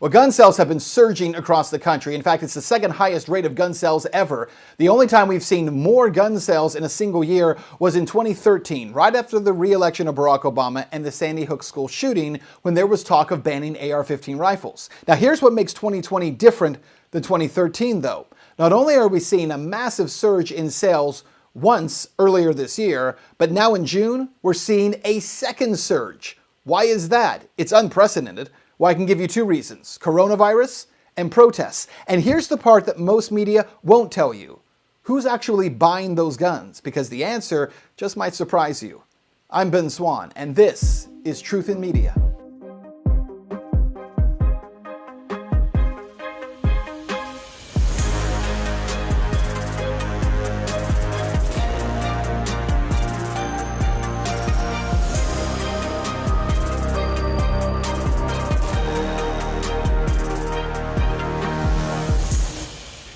Well, gun sales have been surging across the country. In fact, it's the second highest rate of gun sales ever. The only time we've seen more gun sales in a single year was in 2013, right after the re-election of Barack Obama and the Sandy Hook school shooting, when there was talk of banning AR-15 rifles. Now, here's what makes 2020 different than 2013, though. Not only are we seeing a massive surge in sales once earlier this year, but now in June, we're seeing a second surge. Why is that? It's unprecedented. Well, I can give you two reasons: coronavirus and protests. And here's the part that most media won't tell you. Who's actually buying those guns? Because the answer just might surprise you. I'm Ben Swan, and this is Truth in Media.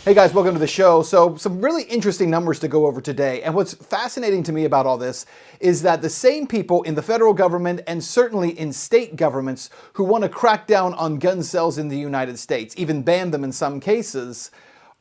Hey guys, welcome to the show. So some really interesting numbers to go over today. And what's fascinating to me about all this is that the same people in the federal government and certainly in state governments who want to crack down on gun sales in the United States, even ban them in some cases,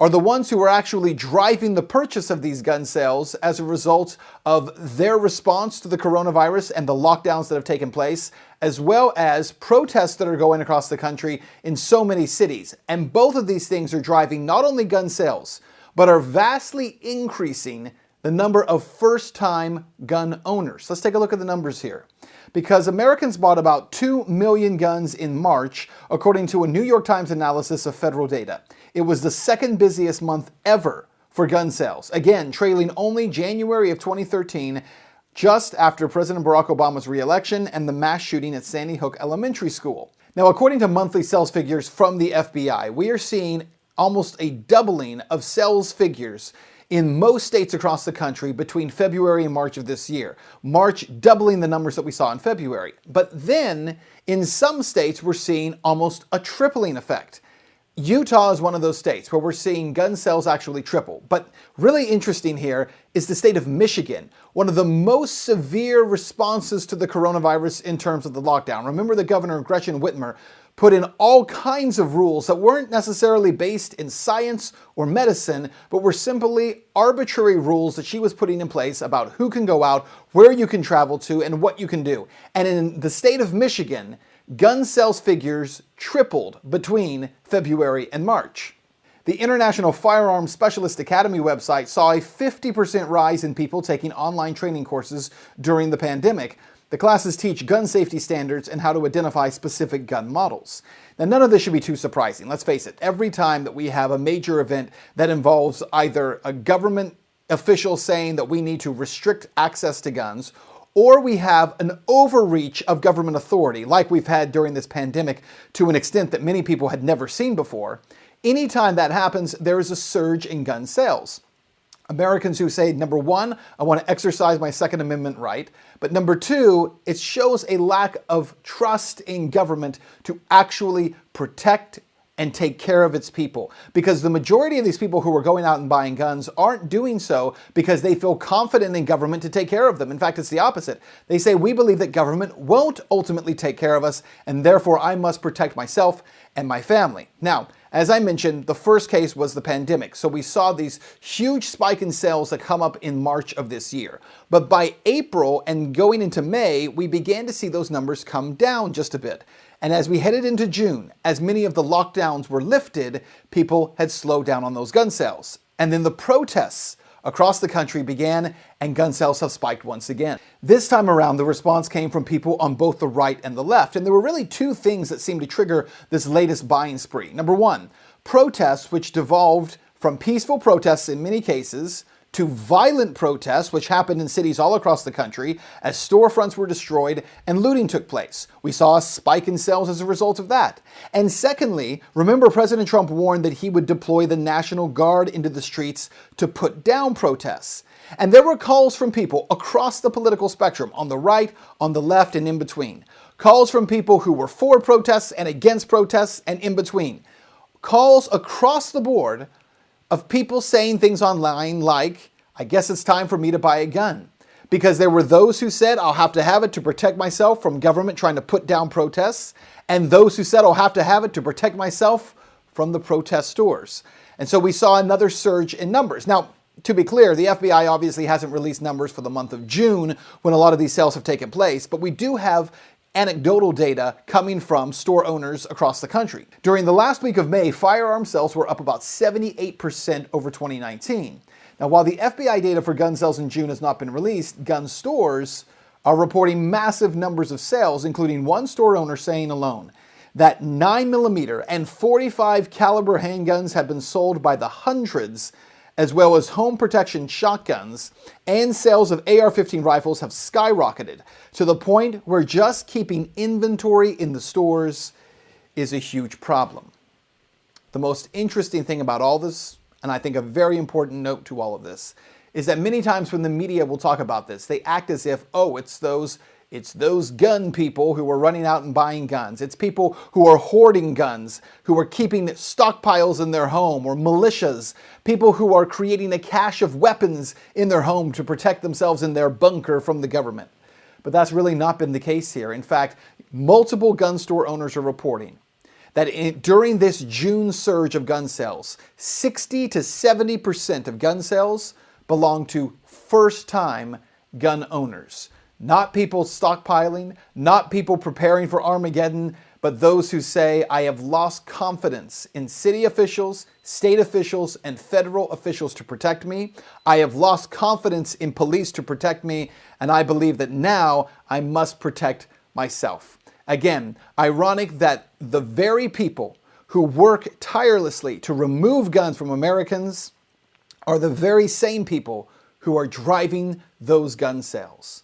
are the ones who are actually driving the purchase of these gun sales as a result of their response to the coronavirus and the lockdowns that have taken place, as well as protests that are going across the country in so many cities. And both of these things are driving not only gun sales, but are vastly increasing the number of first-time gun owners. Let's take a look at the numbers here. Because Americans bought about 2 million guns in March, according to a New York Times analysis of federal data. It was the second busiest month ever for gun sales, again, trailing only January of 2013, just after President Barack Obama's re-election and the mass shooting at Sandy Hook Elementary School. Now, according to monthly sales figures from the FBI, we are seeing almost a doubling of sales figures in most states across the country between February and March of this year. March doubling the numbers that we saw in February. But then, in some states, we're seeing almost a tripling effect. Utah is one of those states where we're seeing gun sales actually triple. But really interesting here is the state of Michigan, one of the most severe responses to the coronavirus in terms of the lockdown. Remember, the governor, Gretchen Whitmer, put in all kinds of rules that weren't necessarily based in science or medicine, but were simply arbitrary rules that she was putting in place about who can go out, where you can travel to, and what you can do. And in the state of Michigan, gun sales figures tripled between February and March. The International Firearms Specialist Academy website saw a 50% rise in people taking online training courses during the pandemic. The classes teach gun safety standards and how to identify specific gun models. Now, none of this should be too surprising. Let's face it, every time that we have a major event that involves either a government official saying that we need to restrict access to guns, or we have an overreach of government authority, like we've had during this pandemic to an extent that many people had never seen before, anytime that happens, there is a surge in gun sales. Americans who say, number one, I want to exercise my Second Amendment right, but number two, it shows a lack of trust in government to actually protect and take care of its people. Because the majority of these people who are going out and buying guns aren't doing so because they feel confident in government to take care of them. In fact, it's the opposite. They say, we believe that government won't ultimately take care of us, and therefore I must protect myself and my family. Now, as I mentioned, the first case was the pandemic. So we saw these huge spike in sales that come up in March of this year. But by April and going into May, we began to see those numbers come down just a bit. And as we headed into June, as many of the lockdowns were lifted, people had slowed down on those gun sales. And then the protests across the country began, and gun sales have spiked once again. This time around, the response came from people on both the right and the left. And there were really two things that seemed to trigger this latest buying spree. Number one, protests, which devolved from peaceful protests in many cases to violent protests, which happened in cities all across the country as storefronts were destroyed and looting took place. We saw a spike in sales as a result of that. And secondly, remember President Trump warned that he would deploy the National Guard into the streets to put down protests. And there were calls from people across the political spectrum, on the right, on the left, and in between. Calls from people who were for protests and against protests and in between. Calls across the board of people saying things online like, I guess it's time for me to buy a gun. because there were those who said, I'll have to have it to protect myself from government trying to put down protests, and those who said, I'll have to have it to protect myself from the protest stores. And so we saw another surge in numbers. Now, to be clear, the FBI obviously hasn't released numbers for the month of June when a lot of these sales have taken place, but we do have anecdotal data coming from store owners across the country. During the last week of May, firearm sales were up about 78% over 2019. Now, while the FBI data for gun sales in June has not been released, gun stores are reporting massive numbers of sales, including one store owner saying alone that 9mm and .45 caliber handguns have been sold by the hundreds, as well as home protection shotguns, and sales of AR-15 rifles have skyrocketed to the point where just keeping inventory in the stores is a huge problem. The most interesting thing about all this, and I think a very important note to all of this, is that many times when the media will talk about this, they act as if, oh, it's those gun people who are running out and buying guns. It's people who are hoarding guns, who are keeping stockpiles in their home, or militias, people who are creating a cache of weapons in their home to protect themselves in their bunker from the government. But that's really not been the case here. In fact, multiple gun store owners are reporting that during this June surge of gun sales, 60 to 70% of gun sales belong to first-time gun owners. Not people stockpiling, not people preparing for Armageddon, but those who say, I have lost confidence in city officials, state officials, and federal officials to protect me. I have lost confidence in police to protect me, and I believe that now I must protect myself. Again, ironic that the very people who work tirelessly to remove guns from Americans are the very same people who are driving those gun sales.